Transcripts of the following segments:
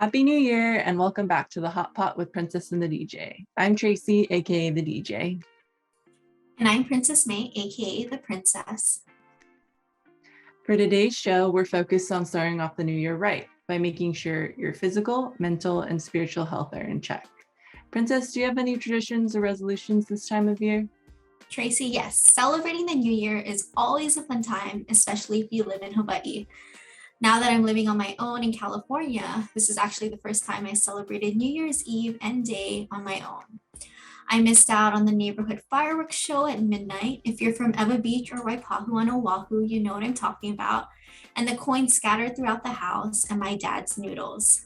Happy New Year and welcome back to the Hot Pot with Princess and the DJ. I'm Tracy, aka the DJ. And I'm Princess May, aka the Princess. For today's show, we're focused on starting off the new year right by making sure your physical, mental, and spiritual health are in check. Princess, do you have any traditions or resolutions this time of year? Tracy, yes. Celebrating the new year is always a fun time, especially if you live in Hawaii. Now that I'm living on my own in California, this is actually the first time I celebrated New Year's Eve and day on my own. I missed out on the neighborhood fireworks show at midnight. If you're from Ewa Beach or Waipahu on Oahu, you know what I'm talking about. And the coins scattered throughout the house and my dad's noodles.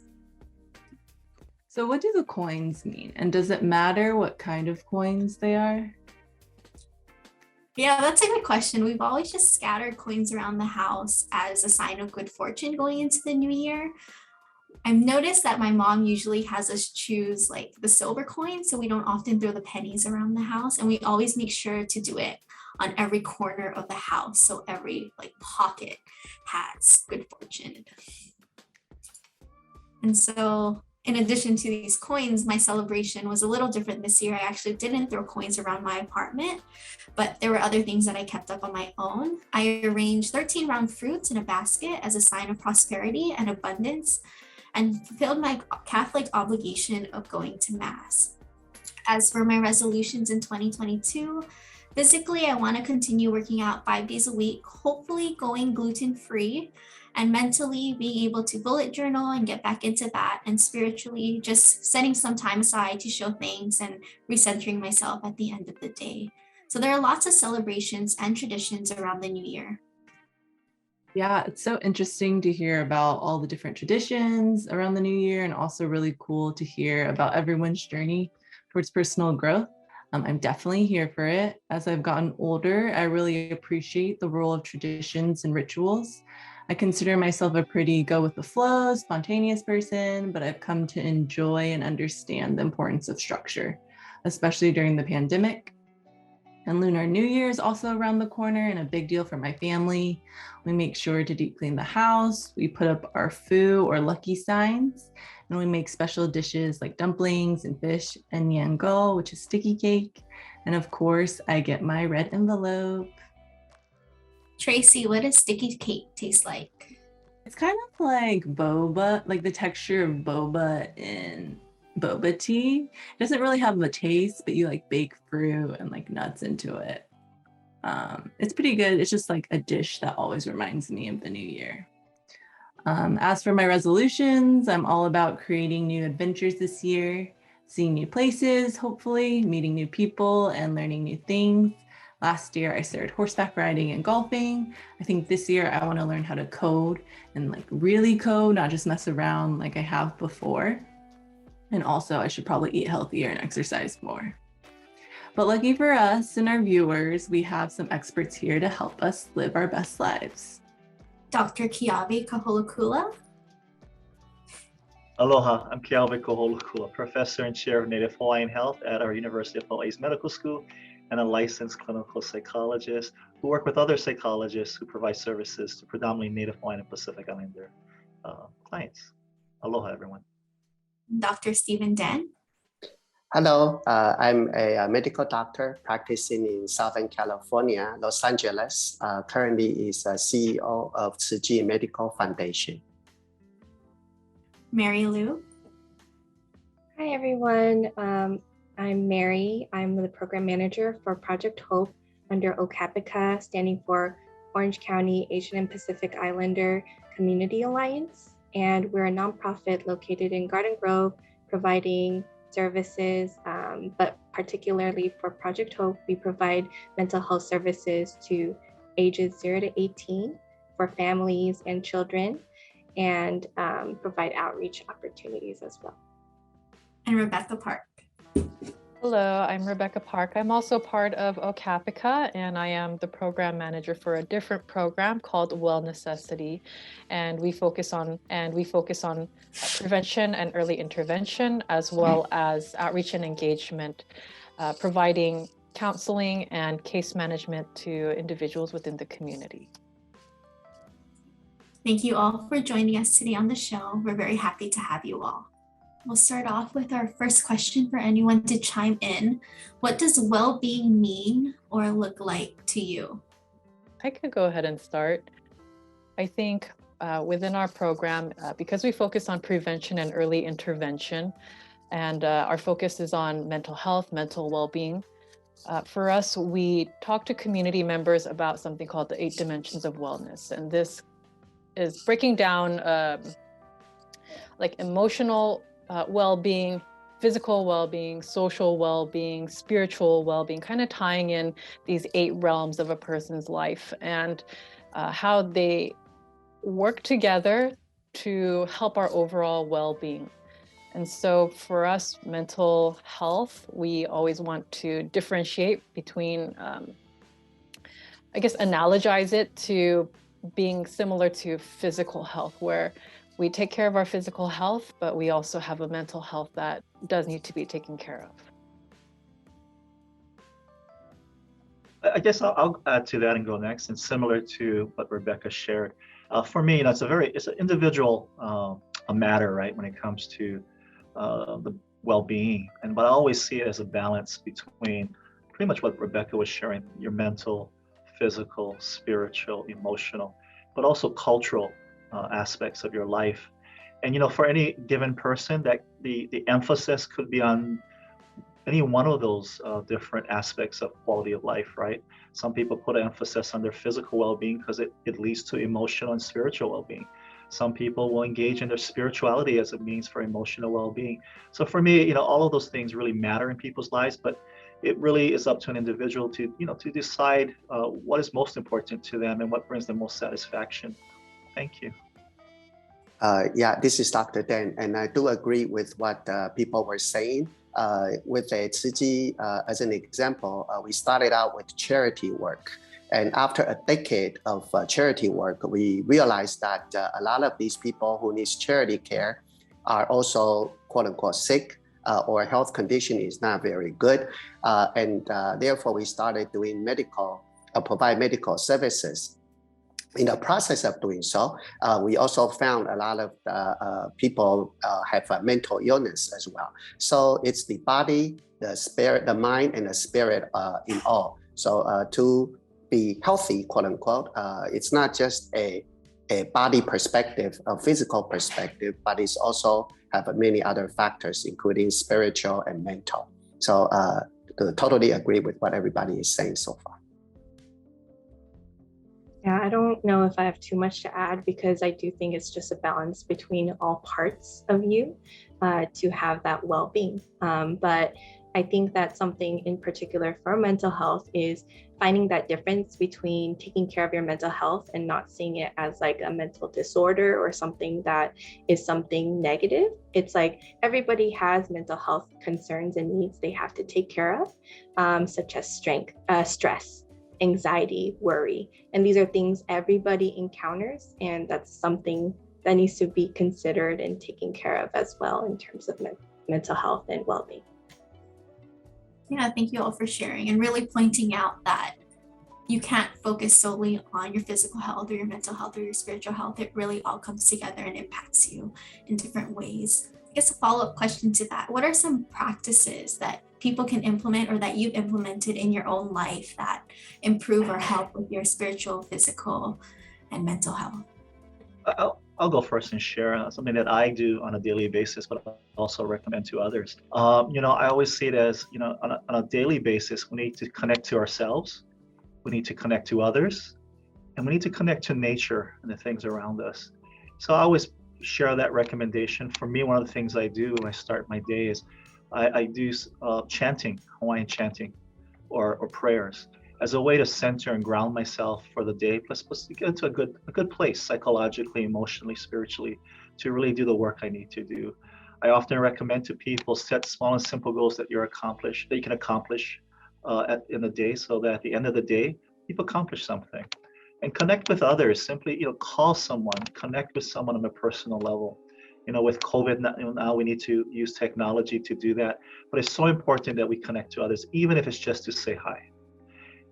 So what do the coins mean? And does it matter what kind of coins they are? Yeah, that's a good question. We've always just scattered coins around the house as a sign of good fortune going into the new year. I've noticed that my mom usually has us choose like the silver coins, so we don't often throw the pennies around the house, and we always make sure to do it on every corner of the house, so every pocket has good fortune. And so in addition to these coins, my celebration was a little different this year. I actually didn't throw coins around my apartment, but there were other things that I kept up on my own. I arranged 13 round fruits in a basket as a sign of prosperity and abundance, and fulfilled my Catholic obligation of going to Mass. As for my resolutions in 2022, physically, I want to continue working out 5 days a week, hopefully going gluten-free, and mentally being able to bullet journal and get back into that, and spiritually just setting some time aside to show thanks and recentering myself at the end of the day. So there are lots of celebrations and traditions around the new year. Yeah, it's so interesting to hear about all the different traditions around the new year, and also really cool to hear about everyone's journey towards personal growth. I'm definitely here for it. As I've gotten older, I really appreciate the role of traditions and rituals. I consider myself a pretty go with the flow, spontaneous person, but I've come to enjoy and understand the importance of structure, especially during the pandemic. And Lunar New Year is also around the corner and a big deal for my family. We make sure to deep clean the house. We put up our fu or lucky signs, and we make special dishes like dumplings and fish and yango, which is sticky cake. And of course, I get my red envelope. Tracy, what does sticky cake taste like? It's kind of like boba, like the texture of boba in boba tea. It doesn't really have a taste, but you bake fruit and nuts into it. It's pretty good. It's just like a dish that always reminds me of the new year. As for my resolutions, I'm all about creating new adventures this year, seeing new places, hopefully, meeting new people and learning new things. Last year, I started horseback riding and golfing. I think this year I want to learn how to code and really code, not just mess around like I have before. And also I should probably eat healthier and exercise more. But lucky for us and our viewers, we have some experts here to help us live our best lives. Dr. Keawe Kaholokula. Aloha, I'm Keawe Kaholokula, Professor and Chair of Native Hawaiian Health at our University of Hawaii's Medical School, and a licensed clinical psychologist who work with other psychologists who provide services to predominantly Native Hawaiian and Pacific Islander clients. Aloha, everyone. Dr. Stephen Den. Hello, I'm a medical doctor practicing in Southern California, Los Angeles. Currently is a CEO of Tsuji Medical Foundation. Mary Lou. Hi, everyone. I'm Mary. I'm the program manager for Project Hope under OCAPICA, standing for Orange County Asian and Pacific Islander Community Alliance. And we're a nonprofit located in Garden Grove, providing services, but particularly for Project Hope, we provide mental health services to ages 0 to 18 for families and children, and provide outreach opportunities as well. And Rebecca Park. Hello, I'm Rebecca Park. I'm also part of OCAPICA, and I am the program manager for a different program called Well Necessity, and we focus on prevention and early intervention, as well as outreach and engagement, providing counseling and case management to individuals within the community. Thank you all for joining us today on the show. We're very happy to have you all. We'll start off with our first question for anyone to chime in. What does well-being mean or look like to you? I could go ahead and start. I think within our program, because we focus on prevention and early intervention, and our focus is on mental health, mental well-being, for us, we talk to community members about something called the 8 dimensions of wellness. And this is breaking down like emotional well-being, physical well-being, social well-being, spiritual well-being, kind of tying in these 8 realms of a person's life and how they work together to help our overall well-being. And so for us, mental health, we always want to differentiate between, I guess, analogize it to being similar to physical health, where we take care of our physical health, but we also have a mental health that does need to be taken care of. I guess I'll add to that and go next. And similar to what Rebecca shared, for me, it's an individual a matter, right, when it comes to the well-being. But I always see it as a balance between pretty much what Rebecca was sharing: your mental, physical, spiritual, emotional, but also cultural aspects of your life. And for any given person, that the emphasis could be on any one of those different aspects of quality of life, right? Some people put emphasis on their physical well-being because it leads to emotional and spiritual well-being. Some people will engage in their spirituality as a means for emotional well-being. So for me, all of those things really matter in people's lives, but it really is up to an individual to decide what is most important to them and what brings them most satisfaction. Thank you. Yeah, this is Dr. Dan, and I do agree with what people were saying. With the Tzu Chi, as an example, we started out with charity work. And after a decade of charity work, we realized that a lot of these people who need charity care are also, quote unquote, sick, or health condition is not very good. And therefore, we started doing provide medical services. In the process of doing so, we also found a lot of people have a mental illness as well. So it's the body, the spirit, the mind, and the spirit in all. So to be healthy, quote unquote, it's not just a body perspective, a physical perspective, but it's also have many other factors, including spiritual and mental. So totally agree with what everybody is saying so far. Yeah, I don't know if I have too much to add, because I do think it's just a balance between all parts of you to have that well-being. But I think that something in particular for mental health is finding that difference between taking care of your mental health and not seeing it as like a mental disorder or something that is something negative. It's like everybody has mental health concerns and needs they have to take care of, such as stress, anxiety, worry. And these are things everybody encounters, and that's something that needs to be considered and taken care of as well in terms of mental health and well-being. Yeah, thank you all for sharing and really pointing out that you can't focus solely on your physical health or your mental health or your spiritual health. It really all comes together and impacts you in different ways. I guess a follow-up question to that: what are some practices that people can implement or that you've implemented in your own life that improve or help with your spiritual, physical, and mental health? I'll go first and share something that I do on a daily basis, but I also recommend to others. I always see it as, on a daily basis, we need to connect to ourselves, we need to connect to others, and we need to connect to nature and the things around us. So I always share that recommendation. For me, one of the things I do when I start my day is I do chanting, Hawaiian chanting, or prayers, as a way to center and ground myself for the day, plus to get into a good place psychologically, emotionally, spiritually, to really do the work I need to do. I often recommend to people set small and simple goals that you can accomplish in the day, so that at the end of the day, you've accomplished something. And connect with others. Simply, call someone, connect with someone on a personal level. With COVID now, we need to use technology to do that. But it's so important that we connect to others, even if it's just to say hi.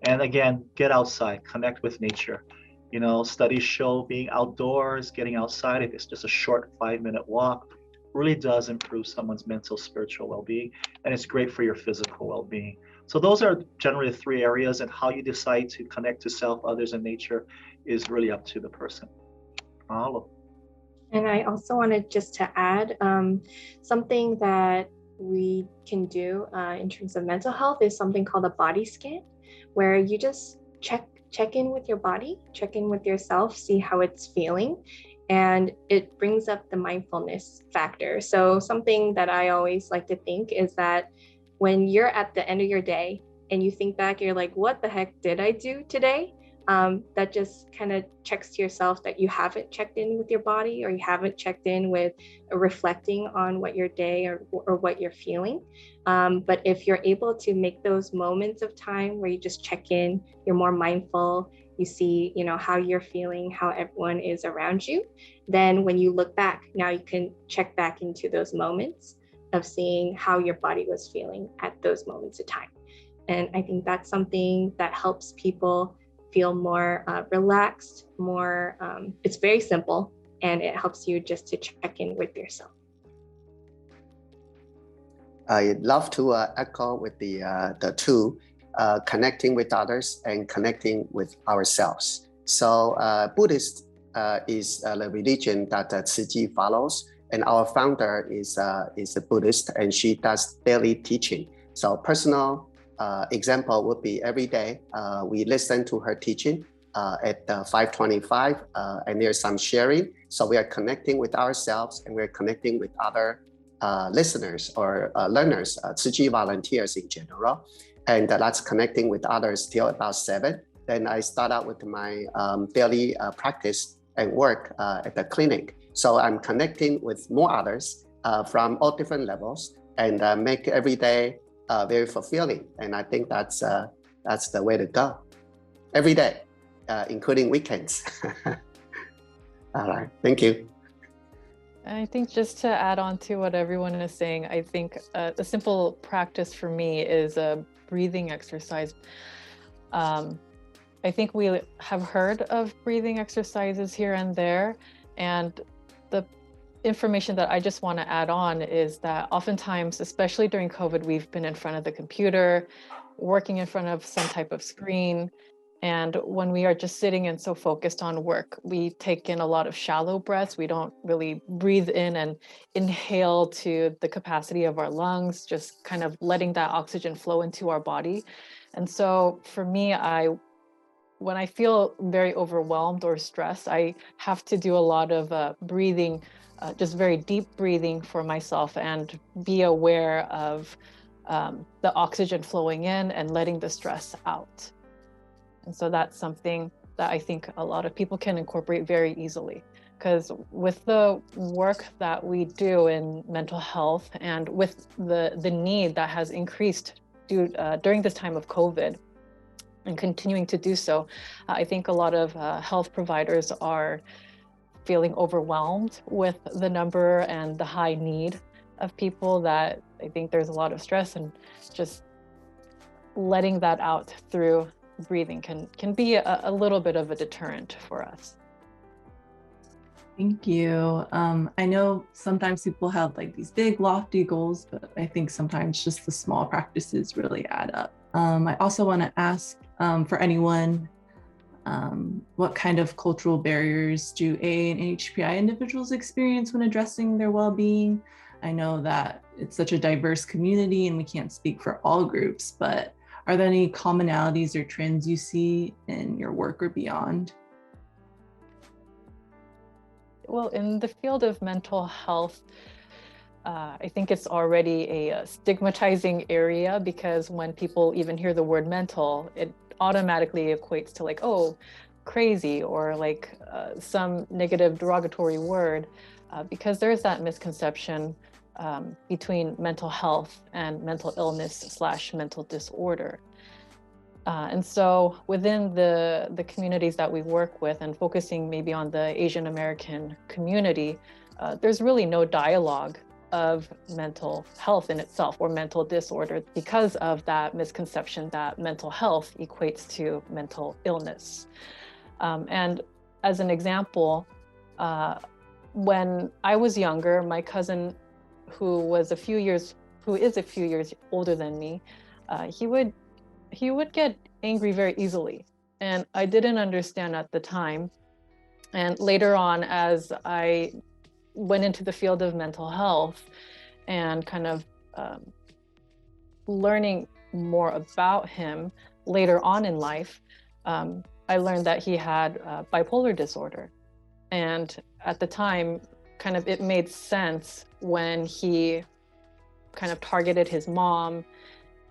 And again, get outside, connect with nature. You know, studies show being outdoors, getting outside, if it's just a short 5-minute walk, really does improve someone's mental, spiritual well-being, and it's great for your physical well-being. So those are generally the 3 areas, and how you decide to connect to self, others, and nature is really up to the person. Mahalo. And I also wanted just to add something that we can do in terms of mental health is something called a body scan, where you just check in with your body, check in with yourself, see how it's feeling. And it brings up the mindfulness factor. So something that I always like to think is that when you're at the end of your day and you think back, you're like, what the heck did I do today? That just kind of checks to yourself that you haven't checked in with your body, or you haven't checked in with reflecting on what your day or what you're feeling. But if you're able to make those moments of time where you just check in, you're more mindful, you see, how you're feeling, how everyone is around you, then when you look back, now you can check back into those moments of seeing how your body was feeling at those moments of time. And I think that's something that helps people feel more relaxed, more, it's very simple, and it helps you just to check in with yourself. I'd love to echo with the two, connecting with others and connecting with ourselves. So Buddhist is the religion that Tzu Chi follows, and our founder is a Buddhist, and she does daily teaching. So personal example would be every day we listen to her teaching at 5:25, and there's some sharing. So we are connecting with ourselves, and we're connecting with other listeners or learners, Tzu Chi volunteers in general. And that's connecting with others till about 7. Then I start out with my daily practice and work at the clinic. So I'm connecting with more others from all different levels, and make every day very fulfilling. And I think that's the way to go. Every day, including weekends. All right, thank you. I think just to add on to what everyone is saying, I think a simple practice for me is a breathing exercise. I think we have heard of breathing exercises here and there, and the information that I just want to add on is that oftentimes, especially during COVID, we've been in front of the computer, working in front of some type of screen. And when we are just sitting and so focused on work, we take in a lot of shallow breaths. We don't really breathe in and inhale to the capacity of our lungs, just kind of letting that oxygen flow into our body. And so for me, when I feel very overwhelmed or stressed, I have to do a lot of breathing, just very deep breathing for myself, and be aware of the oxygen flowing in and letting the stress out. And so that's something that I think a lot of people can incorporate very easily, because with the work that we do in mental health, and with the need that has increased during this time of COVID and continuing to do so, I think a lot of health providers are feeling overwhelmed with the number and the high need of people, that I think there's a lot of stress, and just letting that out through breathing can be a little bit of a deterrent for us. Thank you. I know sometimes people have like these big lofty goals, but I think sometimes just the small practices really add up. I also want to ask for anyone, what kind of cultural barriers do AA and HPI individuals experience when addressing their well-being? I know that it's such a diverse community and we can't speak for all groups, but are there any commonalities or trends you see in your work or beyond? Well, in the field of mental health, I think it's already a stigmatizing area, because when people even hear the word mental, it automatically equates to like, oh, crazy, or like some negative derogatory word, because there's that misconception between mental health and mental illness / mental disorder. And so within the communities that we work with, and focusing maybe on the Asian American community, there's really no dialogue of mental health in itself, or mental disorder, because of that misconception that mental health equates to mental illness. And as an example, when I was younger, my cousin, who is a few years older than me, he would get angry very easily. And I didn't understand at the time. And later on, as I went into the field of mental health and kind of learning more about him later on in life, I learned that he had bipolar disorder. And at the time, kind of it made sense when he kind of targeted his mom,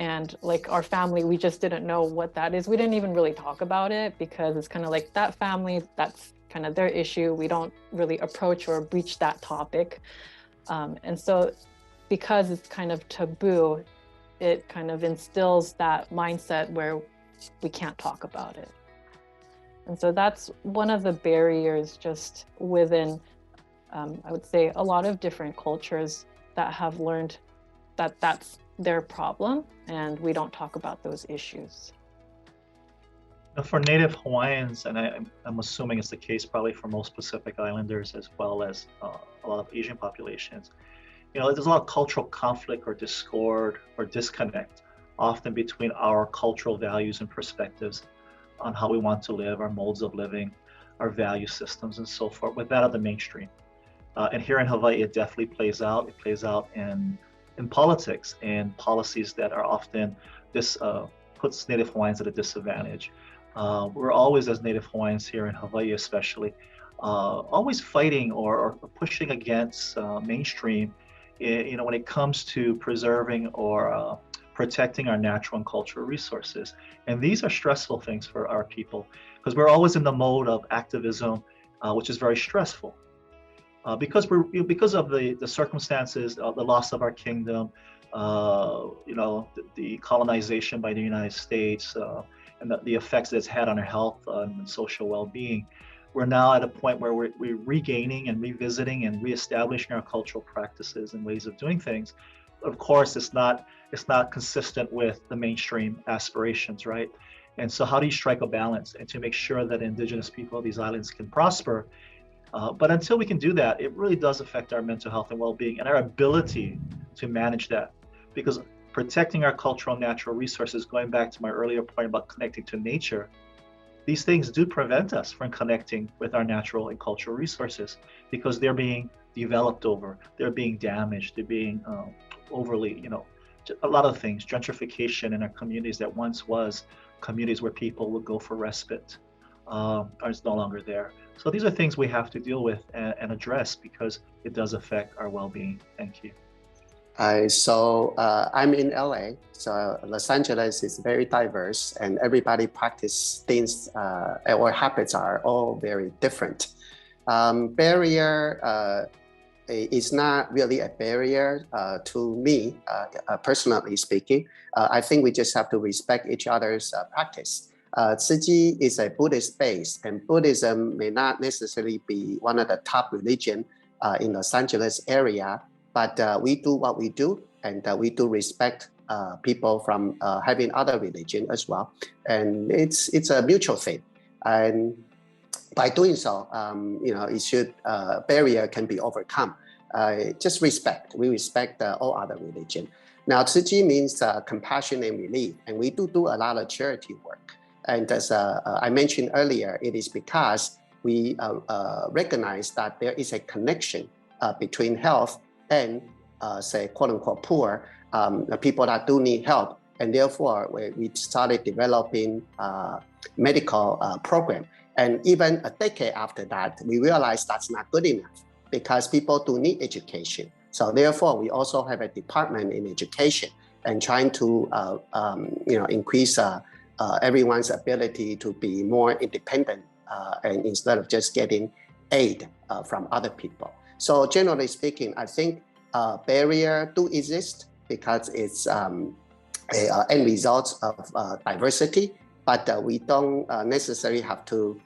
and like our family, we just didn't know what that is. We didn't even really talk about it because it's kind of like that family, that's kind of their issue. We don't really approach or breach that topic. And so because it's kind of taboo, it kind of instills that mindset where we can't talk about it. And so that's one of the barriers just within, I would say, a lot of different cultures that have learned that that's their problem and we don't talk about those issues. Now for Native Hawaiians, and I'm assuming it's the case probably for most Pacific Islanders as well as a lot of Asian populations, there's a lot of cultural conflict or discord or disconnect often between our cultural values and perspectives on how we want to live, our modes of living, our value systems and so forth, with that of the mainstream. And here in Hawaii, it definitely plays out. It plays out in politics and policies that are often puts Native Hawaiians at a disadvantage. We're always, as Native Hawaiians here in Hawaii especially, always fighting or pushing against mainstream, when it comes to preserving or protecting our natural and cultural resources. And these are stressful things for our people because we're always in the mode of activism, which is very stressful. Because of the circumstances, the loss of our kingdom, the colonization by the United States, and the effects that it's had on our health and social well-being, we're now at a point where we're regaining and revisiting and reestablishing our cultural practices and ways of doing things. Of course, it's not consistent with the mainstream aspirations, right? And so, how do you strike a balance and to make sure that Indigenous people of these islands can prosper? But until we can do that, it really does affect our mental health and well-being and our ability to manage that. Because protecting our cultural and natural resources, going back to my earlier point about connecting to nature, these things do prevent us from connecting with our natural and cultural resources because they're being developed over, they're being damaged, they're being overly, a lot of things, gentrification in our communities that once was communities where people would go for respite, is no longer there. So these are things we have to deal with and address because it does affect our well-being. Thank you. I'm in LA, so Los Angeles is very diverse and everybody practice things or habits are all very different. Barrier is not really a barrier to me, personally speaking. I think we just have to respect each other's practice. Tzu Chi is a Buddhist base, and Buddhism may not necessarily be one of the top religion in Los Angeles area, but we do what we do, and we do respect people from having other religion as well. And it's a mutual thing. And by doing so, barrier can be overcome. Just respect. We respect all other religion. Now, Tzu Chi means compassion and relief, and we do a lot of charity work. And as I mentioned earlier, it is because we recognize that there is a connection between health and, say, quote unquote, poor people that do need help. And therefore, we started developing medical program. And even a decade after that, we realized that's not good enough because people do need education. So therefore, we also have a department in education and trying to increase everyone's ability to be more independent and instead of just getting aid from other people. So generally speaking, I think barrier do exist because it's an end result of diversity, but we don't necessarily have to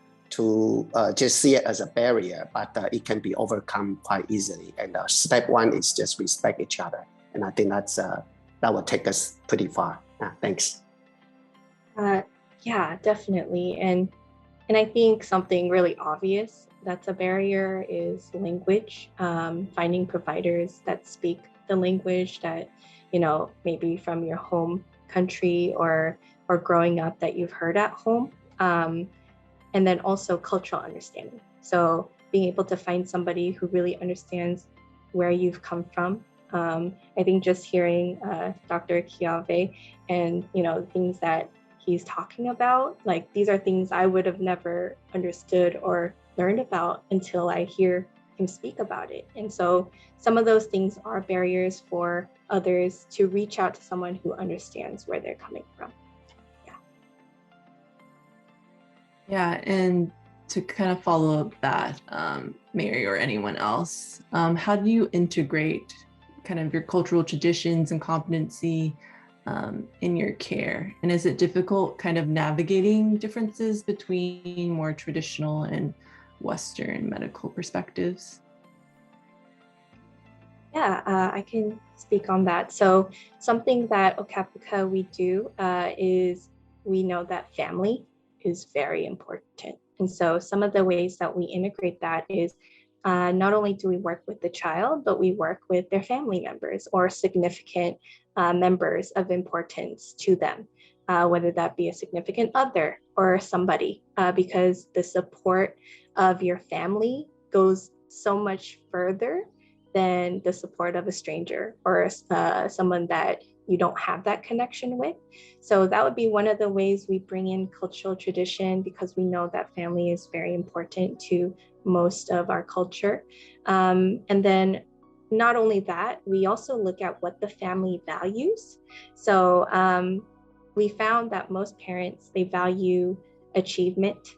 just see it as a barrier, but it can be overcome quite easily. And step one is just respect each other. And I think that will take us pretty far. Thanks. Yeah, definitely. And And I think something really obvious that's a barrier is language, finding providers that speak the language that, you know, maybe from your home country or growing up that you've heard at home. And then also cultural understanding. So being able to find somebody who really understands where you've come from. I think just hearing Dr. Keawe and, you know, things that he's talking about, like these are things I would have never understood or learned about until I hear him speak about it. And so some of those things are barriers for others to reach out to someone who understands where they're coming from. Yeah, and to kind of follow up that, Mary or anyone else, how do you integrate kind of your cultural traditions and competency in your care? And is it difficult kind of navigating differences between more traditional and Western medical perspectives? Yeah, I can speak on that. So something that OCAPICA we do is we know that family is very important. And so some of the ways that we integrate that is not only do we work with the child, but we work with their family members or significant members of importance to them, whether that be a significant other or somebody, because the support of your family goes so much further than the support of a stranger or someone that you don't have that connection with. So that would be one of the ways we bring in cultural tradition, because we know that family is very important to most of our culture. And then not only that, we also look at what the family values. So we found that most parents, they value achievement,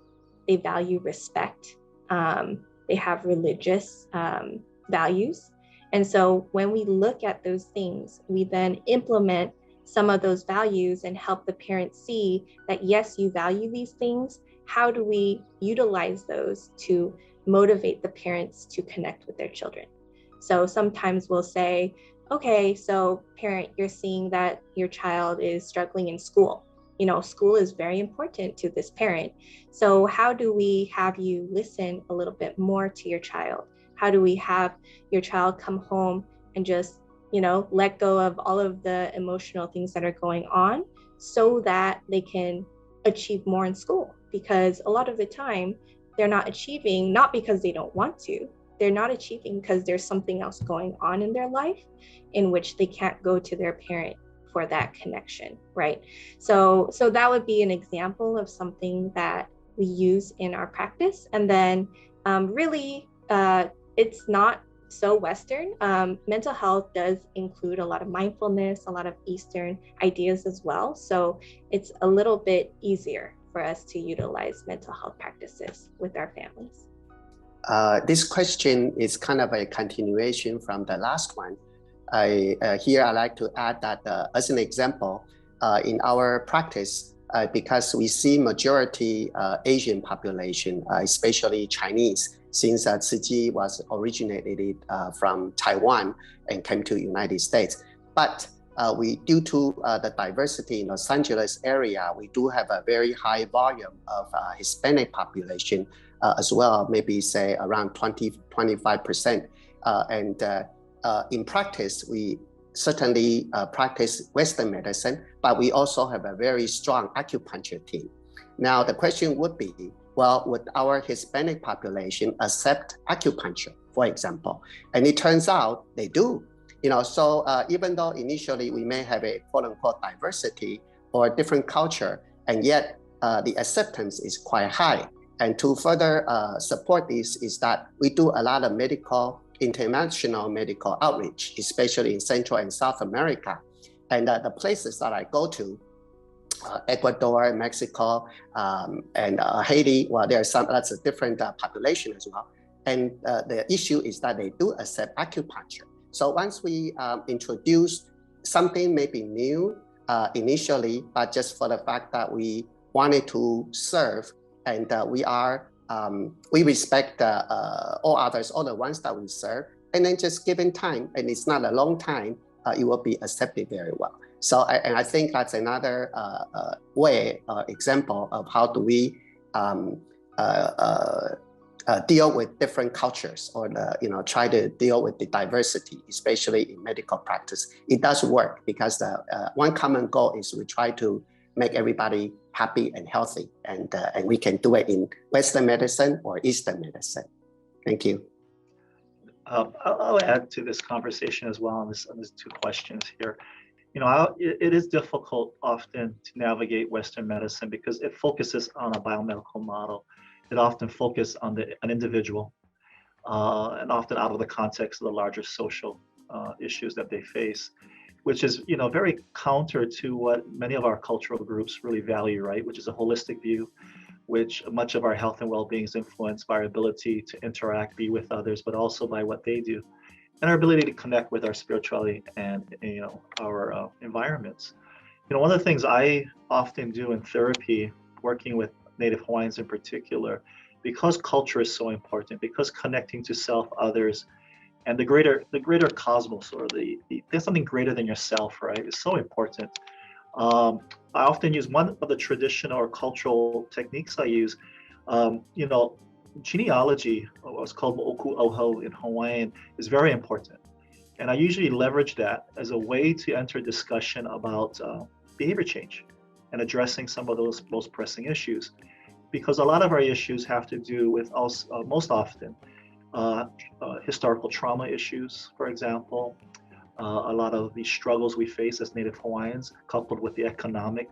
they value respect, they have religious values. And so when we look at those things, we then implement some of those values and help the parents see that, yes, you value these things. How do we utilize those to motivate the parents to connect with their children? So sometimes we'll say, okay, so parent, you're seeing that your child is struggling in school. You know, school is very important to this parent. So how do we have you listen a little bit more to your child? How do we have your child come home and just, you know, let go of all of the emotional things that are going on so that they can achieve more in school? Because a lot of the time they're not achieving, not because they don't want to, they're not achieving because there's something else going on in their life in which they can't go to their parent for that connection, right? So that would be an example of something that we use in our practice. And then really, it's not so Western. Mental health does include a lot of mindfulness, a lot of Eastern ideas as well. So it's a little bit easier for us to utilize mental health practices with our families. This question is kind of a continuation from the last one. Here I'd like to add that as an example, in our practice, because we see majority Asian population, especially Chinese, since Tzu Chi was originated from Taiwan and came to the United States. But due to the diversity in Los Angeles area, we do have a very high volume of Hispanic population as well, maybe say around 25%. And in practice, we certainly practice Western medicine, but we also have a very strong acupuncture team. Now, the question would be, well, would our Hispanic population accept acupuncture, for example? And it turns out they do. You know, so even though initially we may have a quote unquote diversity or different culture, and yet the acceptance is quite high. And to further support this is that we do a lot of international medical outreach, especially in Central and South America. And the places that I go to, Ecuador, Mexico, and Haiti, well, there are some, that's a different population as well. And the issue is that they do accept acupuncture. So once we introduce something maybe new initially, but just for the fact that we wanted to serve, and we respect all others, all the ones that we serve, and then just given time, and it's not a long time, it will be accepted very well. So I think that's another example of how do we deal with different cultures, or try to deal with the diversity, especially in medical practice. It does work because the one common goal is we try to make everybody happy and healthy, and we can do it in Western medicine or Eastern medicine. Thank you. I'll add to this conversation as well on these two questions here. It is difficult often to navigate Western medicine because it focuses on a biomedical model. It often focuses on an individual, and often out of the context of the larger social issues that they face, which is very counter to what many of our cultural groups really value, right? Which is a holistic view, which much of our health and well-being is influenced by our ability to interact, be with others, but also by what they do, and our ability to connect with our spirituality and our environments. One of the things I often do in therapy, working with Native Hawaiians in particular, because culture is so important, because connecting to self, others, and the greater cosmos, or there's something greater than yourself, right? It's so important. I often use one of the traditional or cultural techniques I use. Genealogy, what's called mo'oku auhau in Hawaiian, is very important. And I usually leverage that as a way to enter discussion about behavior change and addressing some of those most pressing issues. Because a lot of our issues have to do with, most often, historical trauma issues, for example. A lot of the struggles we face as Native Hawaiians, coupled with the economic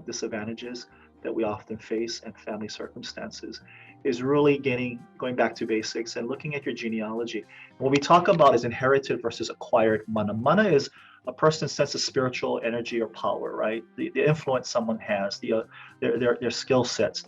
disadvantages that we often face and family circumstances, is really going back to basics and looking at your genealogy. What we talk about is inherited versus acquired mana. Mana is a person's sense of spiritual energy or power, right? The influence someone has, their skill sets,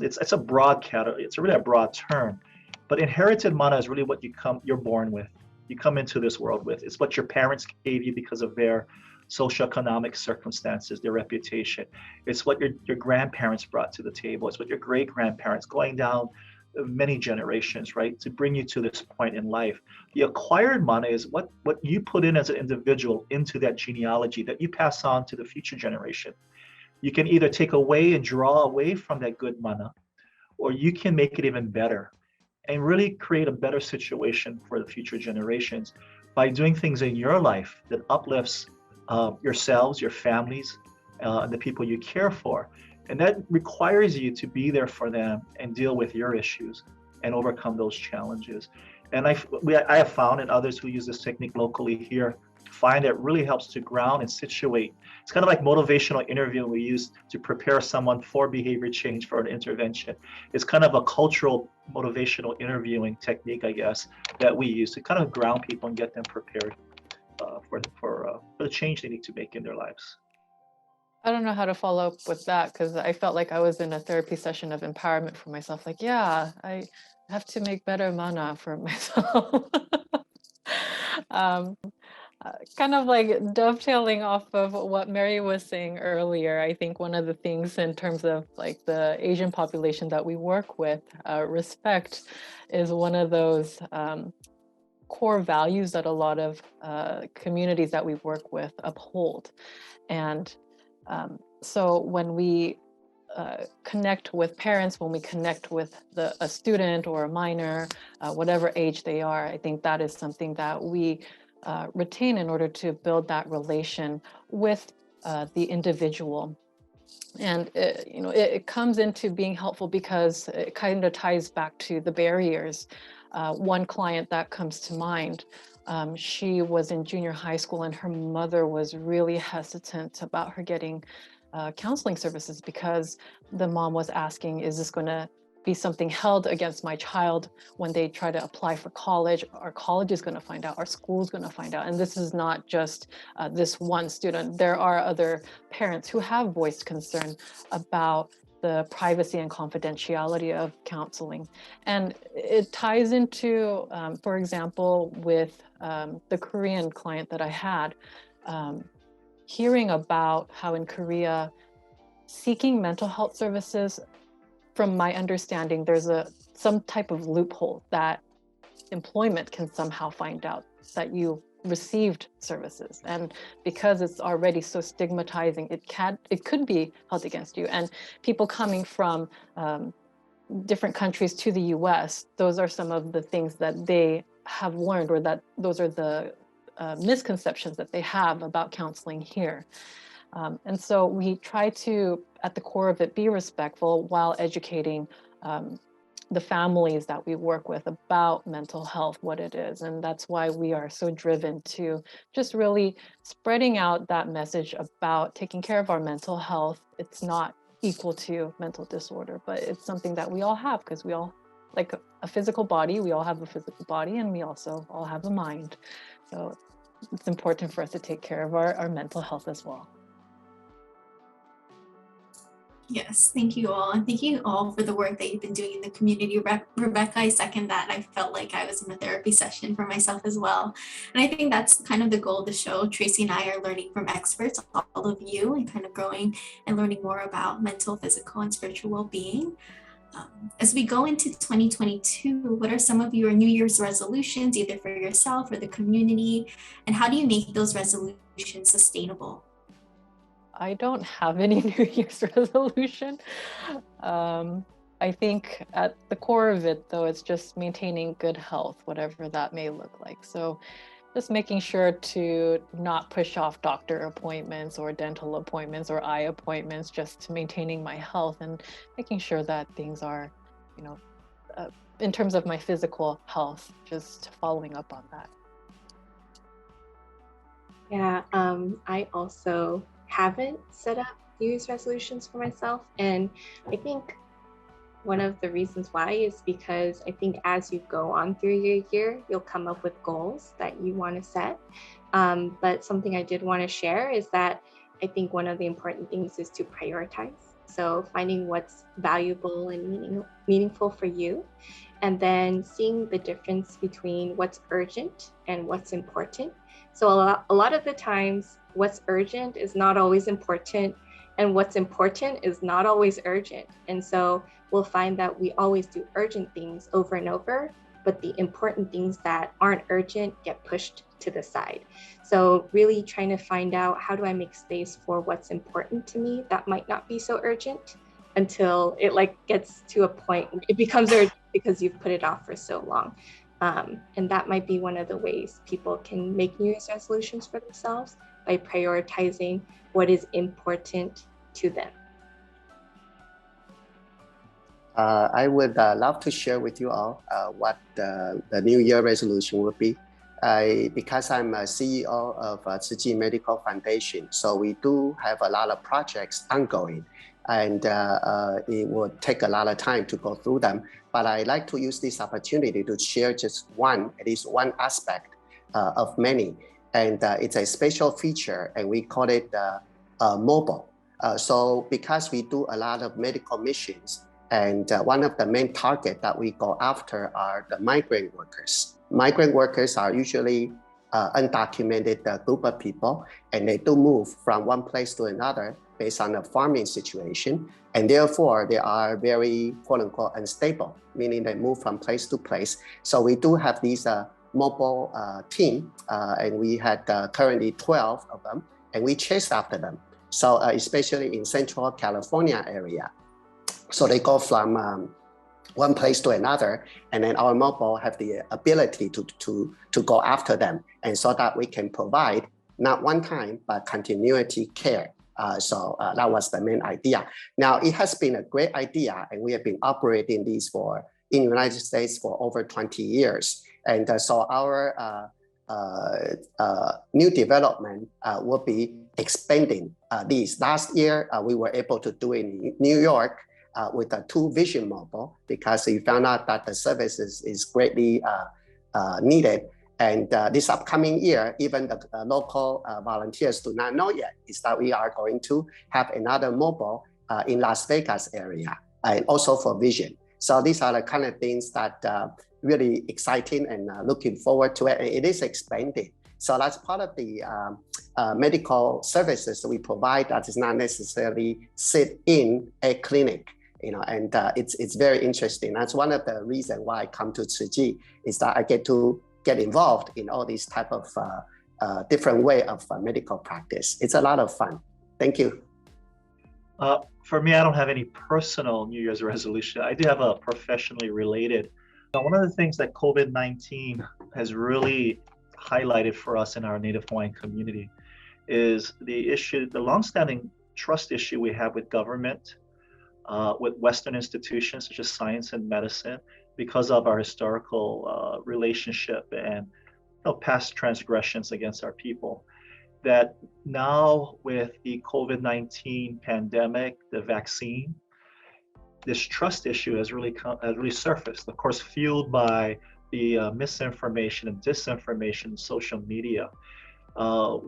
it's a broad category. It's really a broad term, but inherited mana is really what you're born with. You come into this world with. It's what your parents gave you because of their socioeconomic circumstances, their reputation. It's what your grandparents brought to the table. It's what your great-grandparents, going down many generations, right, to bring you to this point in life. The acquired mana is what you put in as an individual into that genealogy that you pass on to the future generation. You can either take away and draw away from that good mana, or you can make it even better and really create a better situation for the future generations by doing things in your life that uplifts yourselves, your families, and the people you care for. And that requires you to be there for them and deal with your issues and overcome those challenges. And I have found, and others who use this technique locally here, find it really helps to ground and situate. It's kind of like motivational interviewing we use to prepare someone for behavior change, for an intervention. It's kind of a cultural motivational interviewing technique, I guess, that we use to kind of ground people and get them prepared for the change they need to make in their lives. I don't know how to follow up with that, because I felt like I was in a therapy session of empowerment for myself. Like, yeah, I have to make better mana for myself. Kind of like dovetailing off of what Mary was saying earlier, I think one of the things in terms of like the Asian population that we work with, respect is one of those core values that a lot of communities that we work with uphold. And so when we connect with parents, when we connect with a student or a minor, whatever age they are, I think that is something that we retain in order to build that relation with the individual. And it comes into being helpful because it kind of ties back to the barriers. One client that comes to mind, she was in junior high school and her mother was really hesitant about her getting counseling services because the mom was asking, is this going to be something held against my child when they try to apply for college? Our college is going to find out, our school is going to find out. And this is not just this one student. There are other parents who have voiced concern about the privacy and confidentiality of counseling. And it ties into, for example, with the Korean client that I had, hearing about how in Korea, seeking mental health services, from my understanding, there's some type of loophole that employment can somehow find out that you received services. And because it's already so stigmatizing, it could be held against you. And people coming from different countries to the US, those are some of the things that they have learned, or that those are the misconceptions that they have about counseling here. And so we try to, at the core of it, be respectful while educating the families that we work with about mental health, what it is. And that's why we are so driven to just really spreading out that message about taking care of our mental health. It's not equal to mental disorder, but it's something that we all have, because we all, like a physical body, we all have a physical body, and we also all have a mind. So it's important for us to take care of our mental health as well. Yes, thank you all. And thank you all for the work that you've been doing in the community. Rebecca, I second that. I felt like I was in a therapy session for myself as well. And I think that's kind of the goal of the show. Tracy and I are learning from experts, all of you, and kind of growing and learning more about mental, physical, and spiritual well-being. As we go into 2022, what are some of your New Year's resolutions, either for yourself or the community? And how do you make those resolutions sustainable? I don't have any New Year's resolution. I think at the core of it, though, it's just maintaining good health, whatever that may look like. So just making sure to not push off doctor appointments or dental appointments or eye appointments, just to maintaining my health and making sure that things are, you know, in terms of my physical health, just following up on that. Yeah, I also haven't set up New Year's resolutions for myself. And I think one of the reasons why is because I think as you go on through your year, you'll come up with goals that you want to set. But something I did want to share is that I think one of the important things is to prioritize. So finding what's valuable and meaningful for you, and then seeing the difference between what's urgent and what's important. So a lot of the times, what's urgent is not always important, and what's important is not always urgent. And so we'll find that we always do urgent things over and over, but the important things that aren't urgent get pushed to the side. So really trying to find out, how do I make space for what's important to me that might not be so urgent, until it gets to a point it becomes urgent because you've put it off for so long. And that might be one of the ways people can make New Year's resolutions for themselves, by prioritizing what is important to them. I would love to share with you all what the New Year resolution would be. Because I'm a CEO of Tzu Chi Medical Foundation, so we do have a lot of projects ongoing, and it would take a lot of time to go through them. But I like to use this opportunity to share just at least one aspect of many. And it's a special feature, and we call it mobile. So because we do a lot of medical missions, and one of the main targets that we go after are the migrant workers. Migrant workers are usually undocumented group of people, and they do move from one place to another based on a farming situation. And therefore, they are very, quote unquote, unstable, meaning they move from place to place. So we do have these mobile team, and we had currently 12 of them, and we chase after them. So especially in Central California area. So they go from one place to another, and then our mobile have the ability to go after them, and so that we can provide not one time, but continuity care. So that was the main idea. Now, it has been a great idea, and we have been operating these in the United States for over 20 years. And so our new development will be expanding these. Last year, we were able to do it in New York with a 2 Vision mobile, because we found out that the services is greatly needed. And this upcoming year, even the local volunteers do not know yet, is that we are going to have another mobile in Las Vegas area, and also for Vision. So these are the kind of things that really exciting, and looking forward to it. And it is expanding. So that's part of the medical services that we provide that is not necessarily sit in a clinic. And it's very interesting. That's one of the reasons why I come to Tzu Chi, is that I get involved in all these type of different way of medical practice. It's a lot of fun. Thank you. For me, I don't have any personal New Year's resolution. I do have a professionally related. One of the things that COVID-19 has really highlighted for us in our Native Hawaiian community is the longstanding trust issue we have with government, with Western institutions such as science and medicine, because of our historical relationship and past transgressions against our people. That now with the COVID-19 pandemic, the vaccine, this trust issue has really surfaced, of course, fueled by the misinformation and disinformation, social media,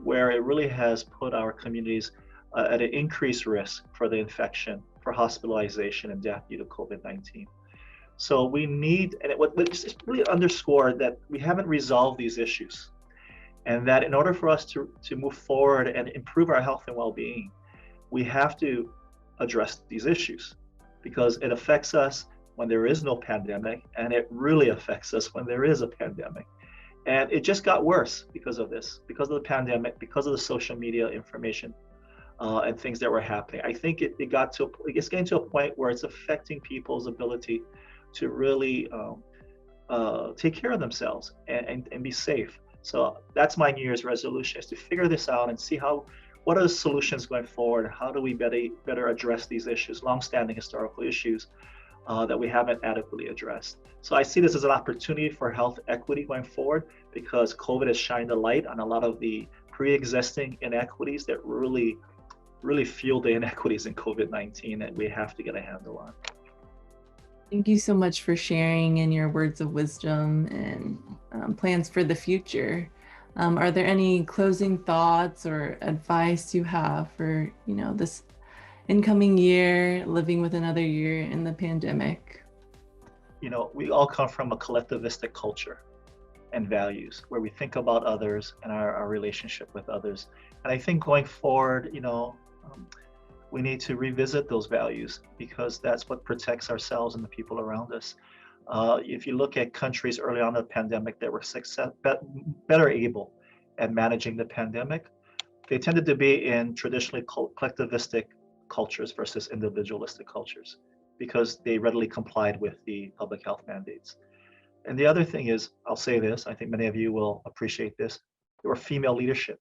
where it really has put our communities at an increased risk for the infection, for hospitalization and death due to COVID-19. So we need, and it just really underscored that we haven't resolved these issues, and that in order for us to move forward and improve our health and well-being, we have to address these issues, because it affects us when there is no pandemic, and it really affects us when there is a pandemic. And it just got worse because of this, because of the pandemic, because of the social media information and things that were happening. I think it's getting to a point where it's affecting people's ability to really take care of themselves and be safe. So that's my New Year's resolution, is to figure this out and see what are the solutions going forward? How do we better address these issues, longstanding historical issues that we haven't adequately addressed? So I see this as an opportunity for health equity going forward, because COVID has shined a light on a lot of the pre-existing inequities that really fuel the inequities in COVID-19 that we have to get a handle on. Thank you so much for sharing and your words of wisdom and plans for the future. Are there any closing thoughts or advice you have for, this incoming year, living with another year in the pandemic? We all come from a collectivistic culture and values where we think about others and our relationship with others. And I think going forward, we need to revisit those values, because that's what protects ourselves and the people around us. If you look at countries early on in the pandemic that were better able at managing the pandemic, they tended to be in traditionally collectivistic cultures versus individualistic cultures, because they readily complied with the public health mandates. And the other thing is, I'll say this, I think many of you will appreciate this, there were female leadership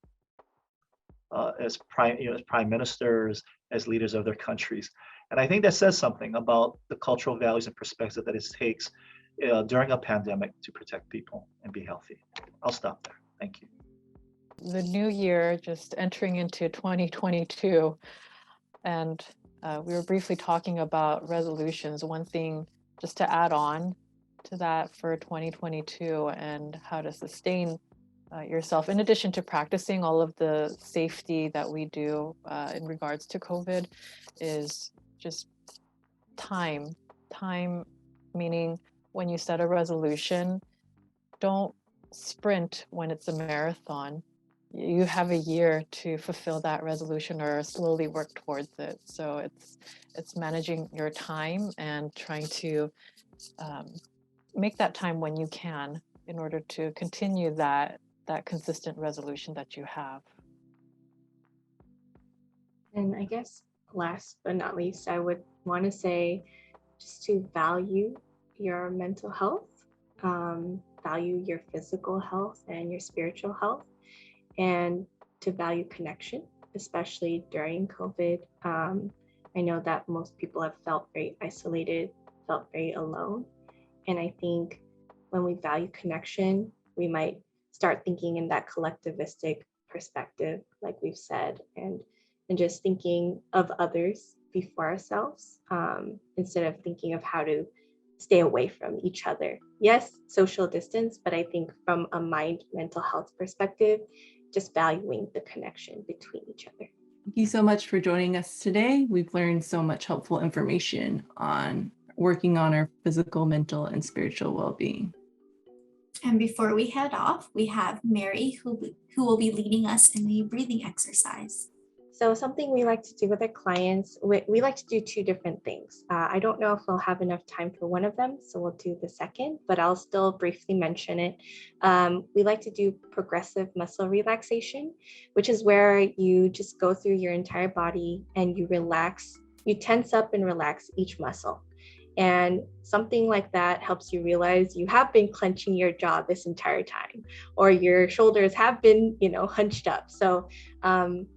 as prime ministers, as leaders of their countries. And I think that says something about the cultural values and perspective that it takes during a pandemic to protect people and be healthy. I'll stop there. Thank you. The new year, just entering into 2022, and we were briefly talking about resolutions. One thing just to add on to that for 2022 and how to sustain yourself, in addition to practicing all of the safety that we do in regards to COVID, is just time. Time meaning when you set a resolution, don't sprint when it's a marathon. You have a year to fulfill that resolution or slowly work towards it. So it's managing your time and trying to make that time when you can in order to continue that consistent resolution that you have. And I guess last but not least, I would want to say just to value your mental health, value your physical health and your spiritual health, and to value connection, especially during COVID. I know that most people have felt very isolated, felt very alone. And I think when we value connection, we might start thinking in that collectivistic perspective, like we've said, and just thinking of others before ourselves, instead of thinking of how to stay away from each other. Yes, social distance, but I think from a mental health perspective, just valuing the connection between each other. Thank you so much for joining us today. We've learned so much helpful information on working on our physical, mental, and spiritual well-being. And before we head off, we have Mary who will be leading us in a breathing exercise. So something we like to do with our clients, we like to do two different things. I don't know if we'll have enough time for one of them, so we'll do the second, but I'll still briefly mention it. We like to do progressive muscle relaxation, which is where you just go through your entire body and you relax you tense up and relax each muscle. And something like that helps you realize you have been clenching your jaw this entire time, or your shoulders have been, hunched up. So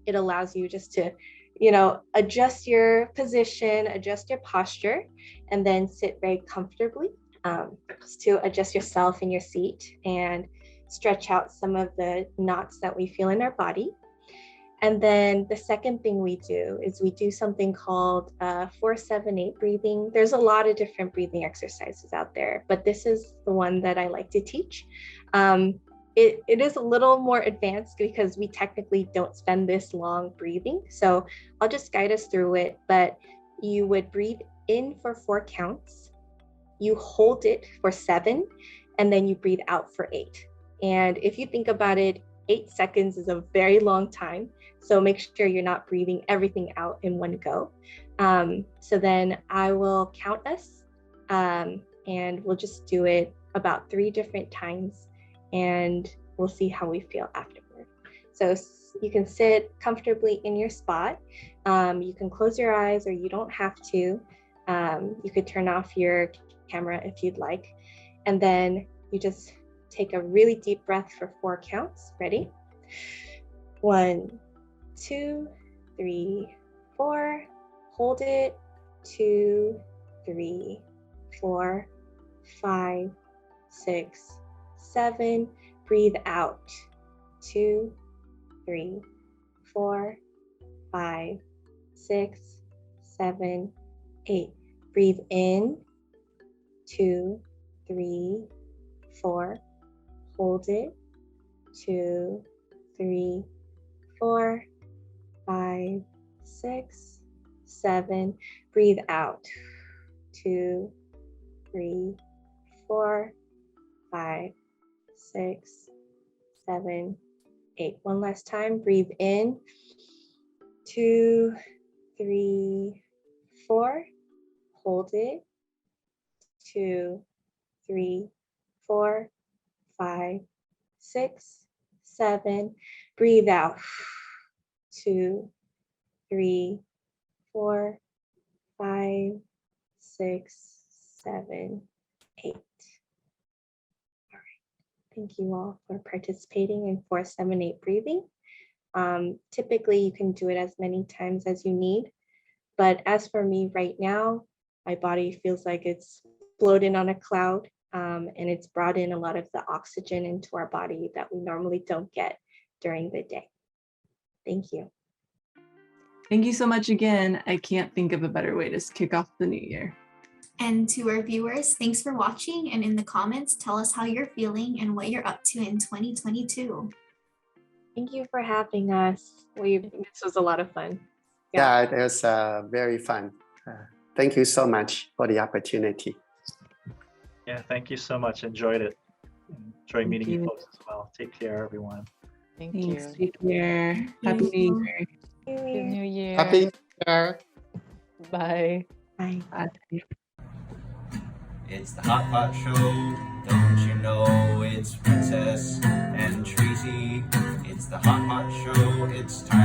it allows you just to, adjust your position, adjust your posture, and then sit very comfortably, to adjust yourself in your seat and stretch out some of the knots that we feel in our body. And then the second thing we do is we do something called 4-7-8 breathing. There's a lot of different breathing exercises out there, but this is the one that I like to teach. It is a little more advanced because we technically don't spend this long breathing. So I'll just guide us through it, but you would breathe in for 4 counts, you hold it for 7, and then you breathe out for 8. And if you think about it, 8 seconds is a very long time. So make sure you're not breathing everything out in one go. So then I will count us, and we'll just do it about 3 different times, and we'll see how we feel afterward. So you can sit comfortably in your spot. You can close your eyes, or you don't have to. You could turn off your camera if you'd like. And then you just take a really deep breath for 4 counts. Ready? 1, 2, 3, 4. Hold it. 2, 3, 4, 5, 6, 7. Breathe out. 2, 3, 4, 5, 6, 7, 8. Breathe in. 2, 3, 4. Hold it. 2, 3, 4, 5, 6, 7. Breathe out. 2, 3, 4, 5, 6, 7, 8. One last time. Breathe in. 2, 3, 4. Hold it. 2, 3, 4, 5, 6, 7. Breathe out. 2, 3, 4, 5, 6, 7, 8. All right. Thank you all for participating in 4-7-8 breathing. Typically, you can do it as many times as you need. But as for me right now, my body feels like it's floating on a cloud, and it's brought in a lot of the oxygen into our body that we normally don't get during the day. Thank you. Thank you so much again. I can't think of a better way to kick off the new year. And to our viewers, thanks for watching, and in the comments, tell us how you're feeling and what you're up to in 2022. Thank you for having us. This was a lot of fun. Yeah, it was very fun. Thank you so much for the opportunity. Yeah, thank you so much. Enjoyed it. Enjoy meeting you you. folks as well. Take care, everyone. Thank Thanks. you. Take care. Happy New Year. Happy New Year. Happy New Year. Bye. Bye. Bye. It's the Hot Pot Show, don't you know it's Princess and Tracy. It's the Hot Pot Show, it's time.